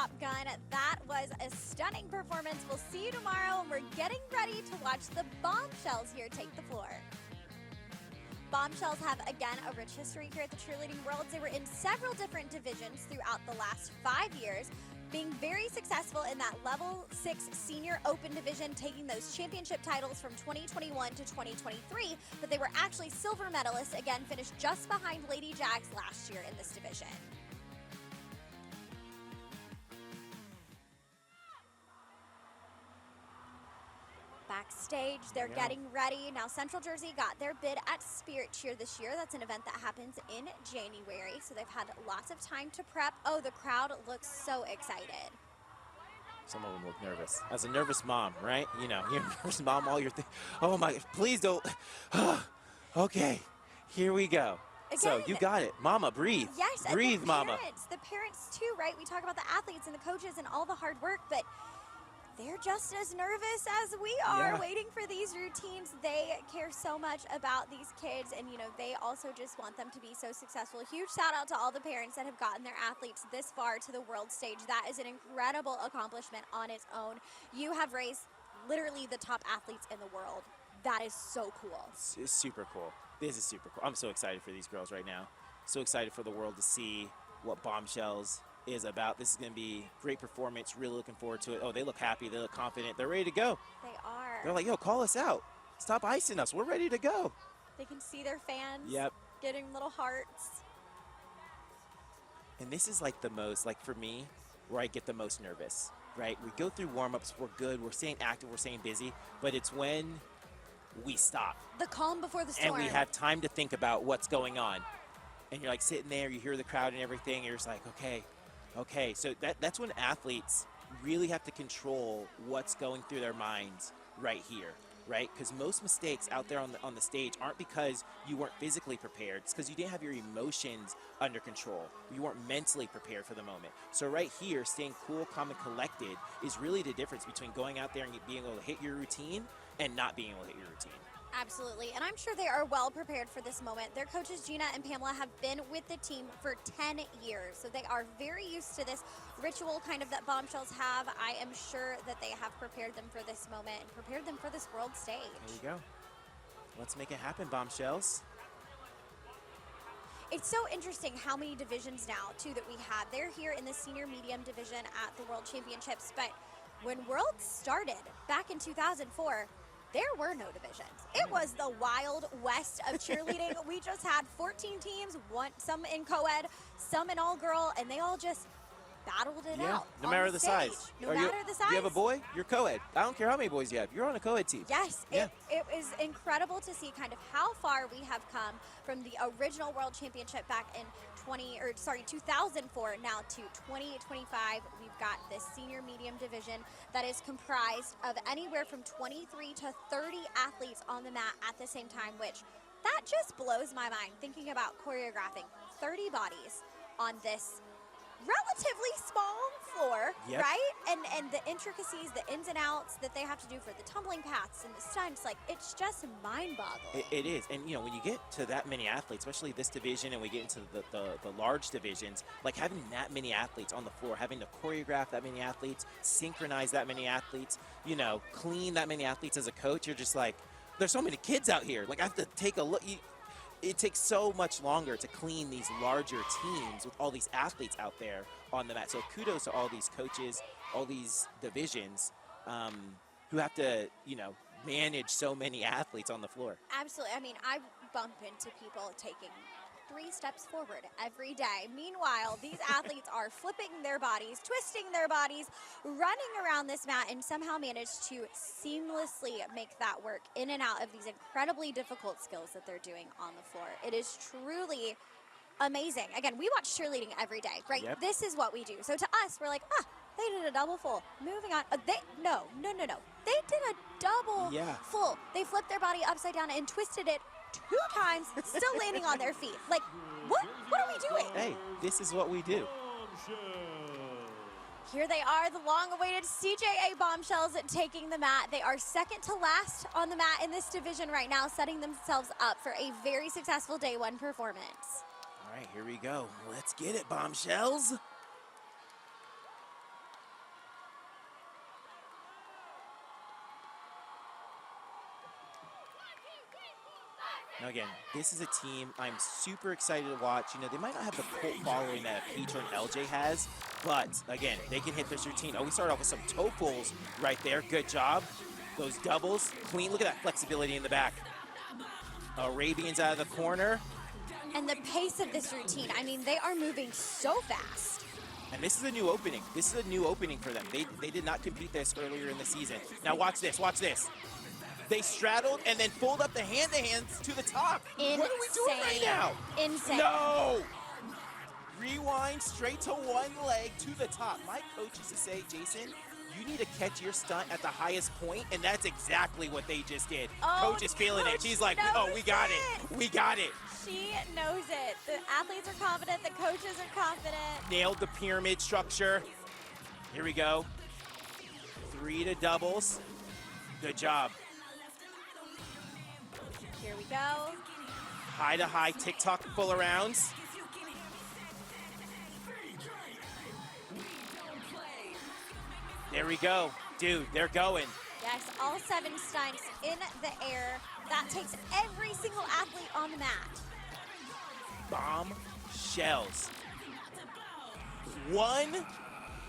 Top Gun. That was a stunning performance. We'll see you tomorrow, and we're getting ready to watch the Bombshells here take the floor. Bombshells have, again, a rich history here at the Cheerleading Worlds. They were in several different divisions throughout the last 5 years, being very successful in that L6 Senior Open division, taking those championship titles from 2021 to 2023, but they were actually silver medalists, again, finished just behind Lady Jags last year in this division. Backstage, they're getting ready. Now, Central Jersey got their bid at Spirit Cheer this year. That's an event that happens in January, so they've had lots of time to prep. Oh, the crowd looks so excited. Some of them look nervous. As a nervous mom, right? You know, you're a nervous mom, all you're thinking, oh my, please don't. Okay, here we go. Again, so you got it. Mama, breathe. Yes, breathe, and mama. The parents too, right? We talk about the athletes and the coaches and all the hard work, but they're just as nervous as we are waiting for these routines. They care so much about these kids, and you know, they also just want them to be so successful. Huge shout out to all the parents that have gotten their athletes this far to the world stage. That is an incredible accomplishment on its own. You have raised literally the top athletes in the world. That is so cool. It's super cool. This is super cool. I'm so excited for these girls right now. So excited for the world to see what Bombshells is about. This is going to be great performance. Really looking forward to it. Oh, they look happy. They look confident. They're ready to go. They are. They're like, yo, call us out. Stop icing us. We're ready to go. They can see their fans. Yep. Getting little hearts. And this is like the most, like for me, where I get the most nervous, right? We go through warm-ups. We're good. We're staying active. We're staying busy. But it's when we stop. The calm before the storm. And we have time to think about what's going on. And you're like sitting there. You hear the crowd and everything. And you're just like, okay, so that's when athletes really have to control what's going through their minds right here, right? Because most mistakes out there on the stage aren't because you weren't physically prepared. It's because you didn't have your emotions under control. You weren't mentally prepared for the moment. So right here, staying cool, calm, and collected is really the difference between going out there and being able to hit your routine and not being able to hit your routine. Absolutely, and I'm sure they are well prepared for this moment. Their coaches, Gina and Pamela, have been with the team for 10 years, so they are very used to this ritual kind of that Bombshells have. I am sure that they have prepared them for this moment and prepared them for this world stage. There you go. Let's make it happen, Bombshells. It's so interesting how many divisions now, too, that we have. They're here in the senior medium division at the World Championships, but when Worlds started back in 2004, there were no divisions. It was the wild west of cheerleading. We just had 14 teams, some in co-ed, some in all-girl, and they all just battled it out. No matter the size. No matter the size. You have a boy, you're co-ed. I don't care how many boys you have. You're on a co-ed team. Yes, it is incredible to see kind of how far we have come from the original World Championship back in 2004 now to 2025. We've got this senior medium division that is comprised of anywhere from 23 to 30 athletes on the mat at the same time, which that just blows my mind thinking about choreographing 30 bodies on this relatively small floor, right? And the intricacies, the ins and outs that they have to do for the tumbling paths and the stunts, like it's just mind-boggling. It is, and you know, when you get to that many athletes, especially this division, and we get into the large divisions, like having that many athletes on the floor, having to choreograph that many athletes, synchronize that many athletes, you know, clean that many athletes as a coach, you're just like, there's so many kids out here. Like I have to take a look. It takes so much longer to clean these larger teams with all these athletes out there on the mat. So kudos to all these coaches, all these divisions who have to, you know, manage so many athletes on the floor. Absolutely. I mean, I bump into people taking 3 steps forward every day. Meanwhile, these athletes are flipping their bodies, twisting their bodies, running around this mat, and somehow manage to seamlessly make that work in and out of these incredibly difficult skills that they're doing on the floor. It is truly amazing. Again, we watch cheerleading every day, right? Yep. This is what we do. So to us, we're like, they did a double full. Moving on. No. They did a double full. They flipped their body upside down and twisted it 2 times, still landing on their feet. Like, what are we doing? Hey, this is what we do. Here they are, the long-awaited CJA Bombshells taking the mat. They are second to last on the mat in this division right now, setting themselves up for a very successful day 1 performance. All right, here we go. Let's get it, Bombshells. Now again, this is a team I'm super excited to watch. You know, they might not have the cult following that Peach and LJ has, but again, they can hit this routine. Oh, we started off with some toe pulls right there. Good job. Those doubles, clean. Look at that flexibility in the back. Arabians out of the corner. And the pace of this routine, I mean, they are moving so fast. And this is a new opening. This is a new opening for them. They did not compete this earlier in the season. Now watch this, watch this. They straddled and then pulled up the hand-to-hands to the top. Insane. What are we doing right now? Insane. No! Rewind straight to one leg to the top. My coach used to say, Jason, you need to catch your stunt at the highest point, and that's exactly what they just did. Oh, Coach is feeling it. She's like, knows oh, we got it. We got it. She knows it. The athletes are confident. The coaches are confident. Nailed the pyramid structure. Here we go. 3 to doubles. Good job. Here we go. High to high, TikTok full arounds. There we go. Dude, they're going. Yes, all 7 stunts in the air. That takes every single athlete on the mat. Bombshells. 1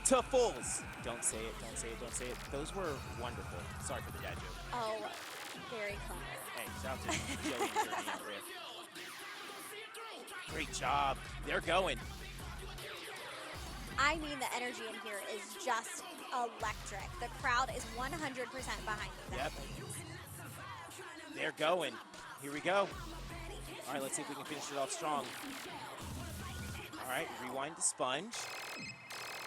to fulls. Don't say it, don't say it, don't say it. Those were wonderful. Sorry for the dad joke. Oh, very clever. Hey, shout out to Joey and Brittany over here. Great job. They're going. I mean, the energy in here is just electric. The crowd is 100% behind these Yep. athletes. They're going. Here we go. All right, let's see if we can finish it off strong. All right, rewind the sponge.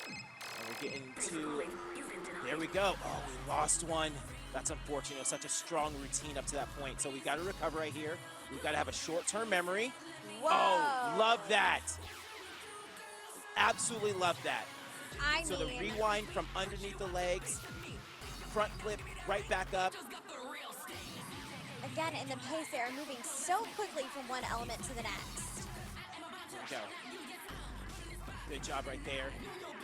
And we're getting to, there we go. Oh, we lost one. That's unfortunate. It was such a strong routine up to that point. So we got to recover right here. We've got to have a short-term memory. Whoa. Oh, love that. Absolutely love that. So the mean, rewind from underneath the legs, front flip, right back up. again, in the pace, they are moving so quickly from one element to the next. Here we go. Good job right there.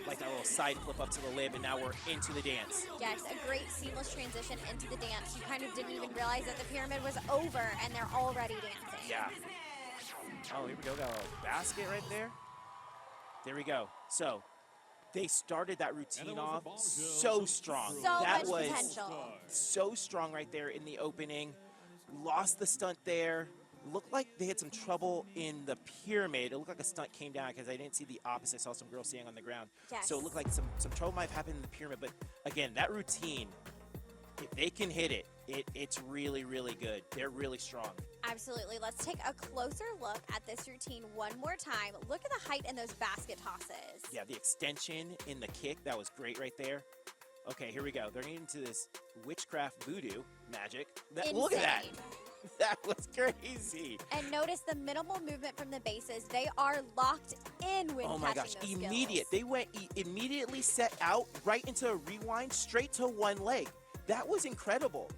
Like that little side flip up to the lip, and now we're into the dance. Yes, a great seamless transition into the dance. You kind of didn't even realize that the pyramid was over, and they're already dancing. Yeah. Oh, here we go. Got a little basket right there. There we go. So they started that routine off so strong. So that much was potential. so strong right there in the opening. Lost the stunt there. Looked like they had some trouble in the pyramid. It looked like a stunt came down because I didn't see the opposite. I saw some girls standing on the ground. Yes. So it looked like some trouble might have happened in the pyramid. But again, that routine, if they can hit it, it's really, really good. They're really strong. Absolutely. Let's take a closer look at this routine one more time. Look at the height in those basket tosses. Yeah, the extension in the kick, that was great right there. Okay, here we go. They're getting into this witchcraft voodoo magic. Look at that. Insane. That was crazy. And notice the minimal movement from the bases. They are locked in when Oh my catching gosh, those immediate. skills. They went immediately set out right into a rewind straight to one leg. That was incredible.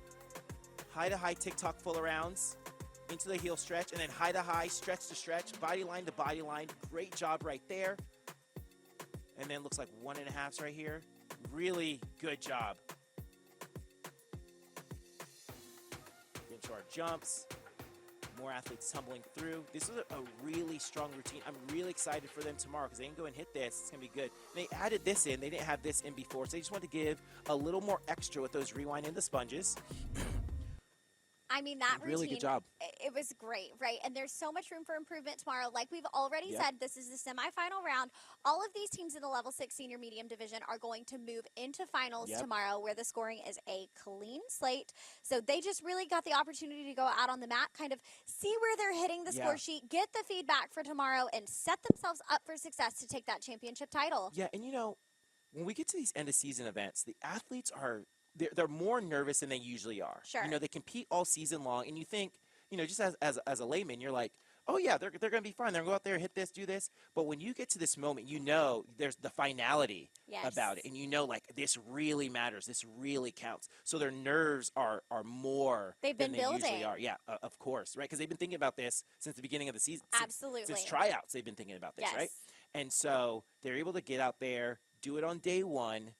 High to high TikTok full arounds into the heel stretch, and then high to high, stretch to stretch, body line to body line. Great job right there. And then looks like 1.5s right here. Really good job. Into our jumps. More athletes tumbling through. This was a really strong routine. I'm really excited for them tomorrow because they can go and hit this. It's going to be good. They added this in. They didn't have this in before, so they just wanted to give a little more extra with those rewind in the sponges. I mean, that routine, Really good job. It was great, right? And there's so much room for improvement tomorrow. Like we've already Yep. said, this is the semifinal round. All of these teams in the level 6 senior medium division are going to move into finals Yep. tomorrow, where the scoring is a clean slate. So they just really got the opportunity to go out on the mat, kind of see where they're hitting the Yeah. score sheet, get the feedback for tomorrow, and set themselves up for success to take that championship title. Yeah, and you know, when we get to these end of season events, the athletes are they're more nervous than they usually are. Sure. You know, they compete all season long, and you think, you know, just as a layman, you're like, oh yeah, they're going to be fine. They're going to go out there, hit this, do this. But when you get to this moment, you know there's the finality Yes. about it, and you know, like, this really matters. This really counts. So their nerves are more They've than been they usually building. are. Yeah, of course, right? Because they've been thinking about this since the beginning of the season. Absolutely. Since tryouts, they've been thinking about this, Yes. right? And so they're able to get out there, do it on day one,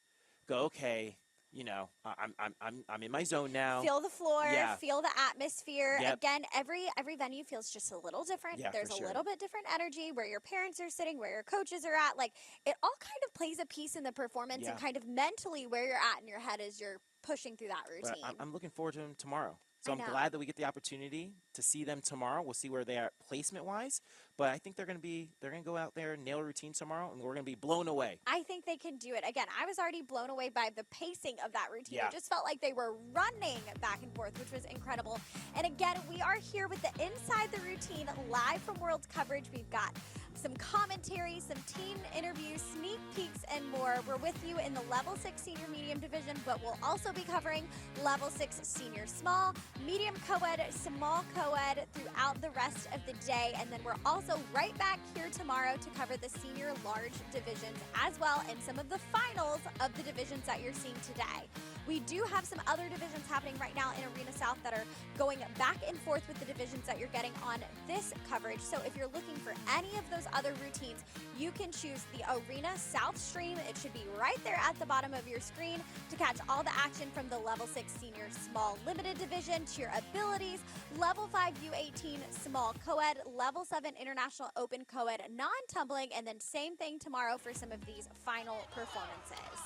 go, okay, you know, I'm in my zone now. Feel the floor, Yeah. feel the atmosphere. Yep. Again, every venue feels just a little different. Yeah, There's for a sure. little bit different energy where your parents are sitting, where your coaches are at. Like, it all kind of plays a piece in the performance Yeah. and kind of mentally where you're at in your head as you're pushing through that But routine. I'm looking forward to them tomorrow. So I I'm know. glad that we get the opportunity to see them tomorrow. We'll see where they are placement-wise. But I think they're going to go out there and nail a routine tomorrow, and we're going to be blown away. I think they can do it. Again, I was already blown away by the pacing of that routine. Yeah. It just felt like they were running back and forth, which was incredible. And again, we are here with the Inside the Routine live from Worlds coverage. We've got some commentary, some team interviews, sneak peeks, and more. We're with you in the Level 6 Senior Medium Division, but we'll also be covering Level 6 Senior Small, Medium Co-Ed, Small Co-Ed throughout the rest of the day. And then we're also right back here tomorrow to cover the Senior Large divisions as well and some of the finals of the divisions that you're seeing today. We do have some other divisions happening right now in Arena South that are going back and forth with the divisions that you're getting on this coverage. So if you're looking for any of those other routines, you can choose the Arena South stream. It should be right there at the bottom of your screen to catch all the action from the Level 6 Senior Small Limited Division, Cheer Abilities, Level 5 U18 Small Co-Ed, Level 7 International Open Co-Ed Non-Tumbling, and then same thing tomorrow for some of these final performances.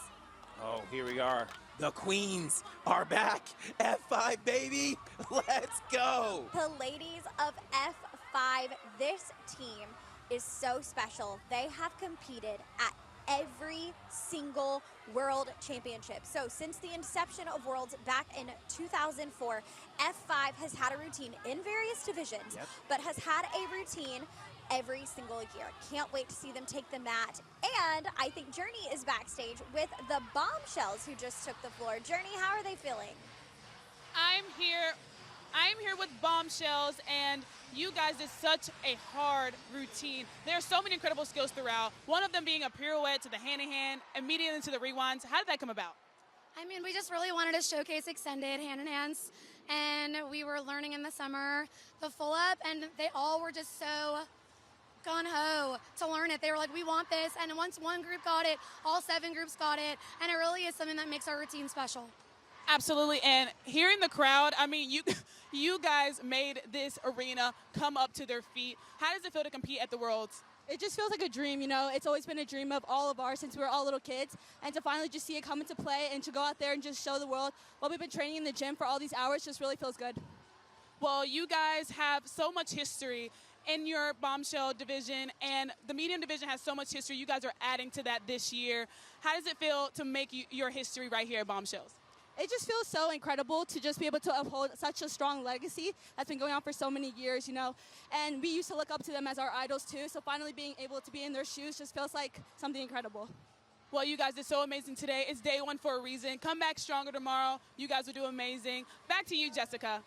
Oh, here we are. The Queens are back. F5, baby. Let's go. The ladies of F5, this team is so special. They have competed at every single World Championship. So since the inception of Worlds back in 2004, F5 has had a routine in various divisions, Yep. but has had a routine every single year. Can't wait to see them take the mat. And I think Journey is backstage with the Bombshells who just took the floor. Journey, how are they feeling? I'm here with Bombshells, and you guys did such a hard routine. There are so many incredible skills throughout, one of them being a pirouette to the hand-in-hand, immediately into the rewinds. How did that come about? I mean, we just really wanted to showcase extended hand-in-hands, and we were learning in the summer the full-up, and they all were just so gung-ho to learn it. They were like, we want this, and once one group got it, all 7 groups got it, and it really is something that makes our routine special. Absolutely, and hearing the crowd, I mean, you guys made this arena come up to their feet. How does it feel to compete at the Worlds? It just feels like a dream, you know. It's always been a dream of all of ours since we were all little kids. And to finally just see it come into play and to go out there and just show the world what we've been training in the gym for all these hours just really feels good. Well, you guys have so much history in your Bombshell division, and the medium division has so much history. You guys are adding to that this year. How does it feel to make your history right here at Bombshells? It just feels so incredible to just be able to uphold such a strong legacy that's been going on for so many years, you know. And we used to look up to them as our idols too, so finally being able to be in their shoes just feels like something incredible. Well, you guys did so amazing today. It's day one for a reason. Come back stronger tomorrow. You guys will do amazing. Back to you, Jessica.